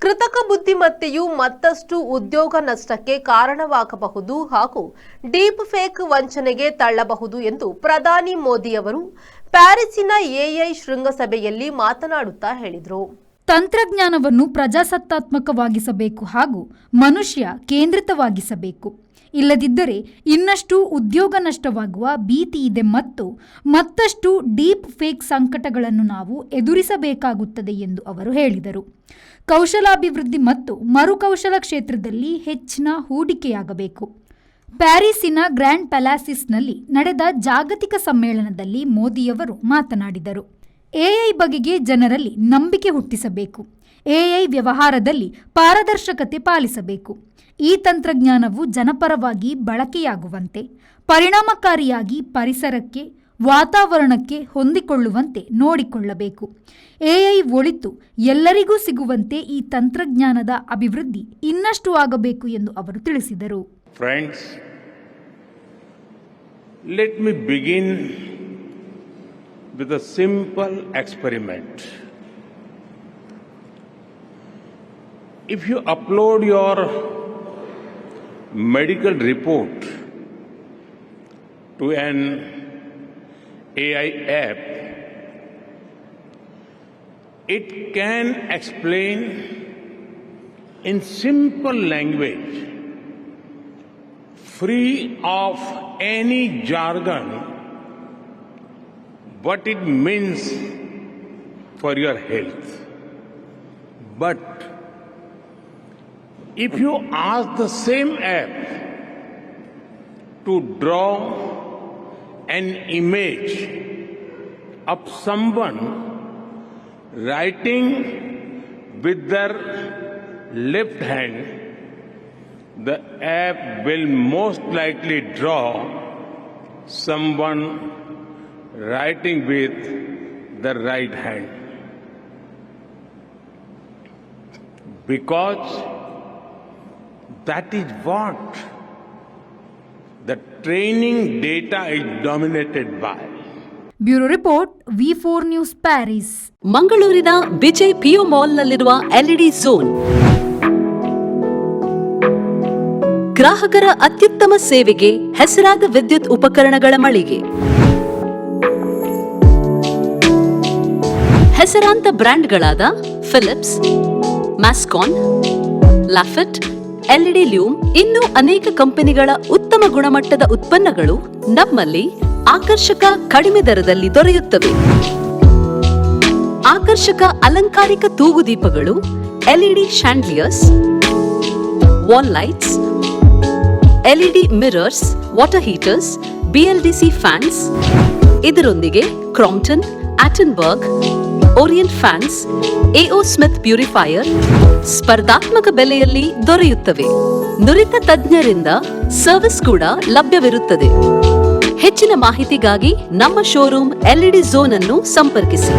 ಕೃತಕ ಬುದ್ಧಿಮತ್ತೆಯು ಮತ್ತಷ್ಟು ಉದ್ಯೋಗ ನಷ್ಟಕ್ಕೆ ಕಾರಣವಾಗಬಹುದು ಹಾಗೂ ಡೀಪ್ ಫೇಕ್ ವಂಚನೆಗೆ ತಳ್ಳಬಹುದು ಎಂದು ಪ್ರಧಾನಿ ಮೋದಿಯವರು ಪ್ಯಾರಿಸ್ಸಿನ ಎಐ ಶೃಂಗಸಭೆಯಲ್ಲಿ ಮಾತನಾಡುತ್ತಾ ಹೇಳಿದರು. ತಂತ್ರಜ್ಞಾನವನ್ನು ಪ್ರಜಾಸತ್ತಾತ್ಮಕವಾಗಿಸಬೇಕು ಹಾಗೂ ಮನುಷ್ಯ ಕೇಂದ್ರಿತವಾಗಿಸಬೇಕು. ಇಲ್ಲದಿದ್ದರೆ ಇನ್ನಷ್ಟು ಉದ್ಯೋಗ ನಷ್ಟವಾಗುವ ಭೀತಿ ಇದೆ ಮತ್ತು ಮತ್ತಷ್ಟು ಡೀಪ್ ಫೇಕ್ ಸಂಕಟಗಳನ್ನು ನಾವು ಎದುರಿಸಬೇಕಾಗುತ್ತದೆ ಎಂದು ಅವರು ಹೇಳಿದರು. ಕೌಶಲಾಭಿವೃದ್ಧಿ ಮತ್ತು ಮರುಕೌಶಲ ಕ್ಷೇತ್ರದಲ್ಲಿ ಹೆಚ್ಚಿನ ಹೂಡಿಕೆಯಾಗಬೇಕು. ಪ್ಯಾರಿಸ್ಸಿನ ಗ್ರ್ಯಾಂಡ್ ಪ್ಯಾಲೇಸ್ನಲ್ಲಿ ನಡೆದ ಜಾಗತಿಕ ಸಮ್ಮೇಳನದಲ್ಲಿ ಮೋದಿಯವರು ಮಾತನಾಡಿದರು. ಎಐ ಬಗೆಗೆ ಜನರಲ್ಲಿ ನಂಬಿಕೆ ಹುಟ್ಟಿಸಬೇಕು. ಎಐ ವ್ಯವಹಾರದಲ್ಲಿ ಪಾರದರ್ಶಕತೆ ಪಾಲಿಸಬೇಕು. ಈ ತಂತ್ರಜ್ಞಾನವು ಜನಪರವಾಗಿ ಬಳಕೆಯಾಗುವಂತೆ, ಪರಿಣಾಮಕಾರಿಯಾಗಿ ಪರಿಸರಕ್ಕೆ, ವಾತಾವರಣಕ್ಕೆ ಹೊಂದಿಕೊಳ್ಳುವಂತೆ ನೋಡಿಕೊಳ್ಳಬೇಕು. ಎಐ ಒಳಿತು ಎಲ್ಲರಿಗೂ ಸಿಗುವಂತೆ ಈ ತಂತ್ರಜ್ಞಾನದ ಅಭಿವೃದ್ಧಿ ಇನ್ನಷ್ಟು ಆಗಬೇಕು ಎಂದು ಅವರು ತಿಳಿಸಿದರು. Friends, let me begin with a simple experiment. If you upload your medical report to an AI app, it can explain in simple language, free of any jargon, what it means for your health. But if you ask the same app to draw an image of someone writing with their left hand, the app will most likely draw someone writing with the right hand. Because that is what the training data is dominated by. Bureau report V4 news Paris. ಮಂಗಳೂರಿನ Vijay PU ಮಾಲ್ನಲ್ಲಿರುವ LED zone ಗ್ರಾಹಕರ ಅತ್ಯುತ್ತಮ ಸೇವೆಗೆ ಹೆಸರಾದ ವಿದ್ಯುತ್ ಉಪಕರಣಗಳ ಮಳಿಗೆ. ಹೆಸರಾಂತ ಬ್ರ್ಯಾಂಡ್ಗಳಾದ Philips, ಮ್ಯಾಸ್ಕಾನ್, ಲಾಫೆಟ್, LED ಲ್ಯೂಮ್ ಇನ್ನೂ ಅನೇಕ ಕಂಪನಿಗಳ ಉತ್ತಮ ಗುಣಮಟ್ಟದ ಉತ್ಪನ್ನಗಳು ನಮ್ಮಲ್ಲಿ ಆಕರ್ಷಕ ಕಡಿಮೆ ದರದಲ್ಲಿ ದೊರೆಯುತ್ತವೆ. ಆಕರ್ಷಕ ಅಲಂಕಾರಿಕ ತೂಗುದೀಪಗಳು, LED chandeliers, wall lights, LED mirrors, water heaters, BLDC fans, ಇದರೊಂದಿಗೆ Crompton, Atomberg, Orient fans, AO Smith purifier ಸ್ಪರ್ಧಾತ್ಮಕ ಬೆಲೆಯಲ್ಲಿ ದೊರೆಯುತ್ತವೆ. ನುರಿತ ತಜ್ಞರಿಂದ ಸರ್ವಿಸ್ ಕೂಡ ಲಭ್ಯವಿರುತ್ತದೆ. ಹೆಚ್ಚಿನ ಮಾಹಿತಿಗಾಗಿ ನಮ್ಮ ಶೋರೂಮ್ ಎಲ್ಇಡಿ ಝೋನ್ ಅನ್ನು ಸಂಪರ್ಕಿಸಿ.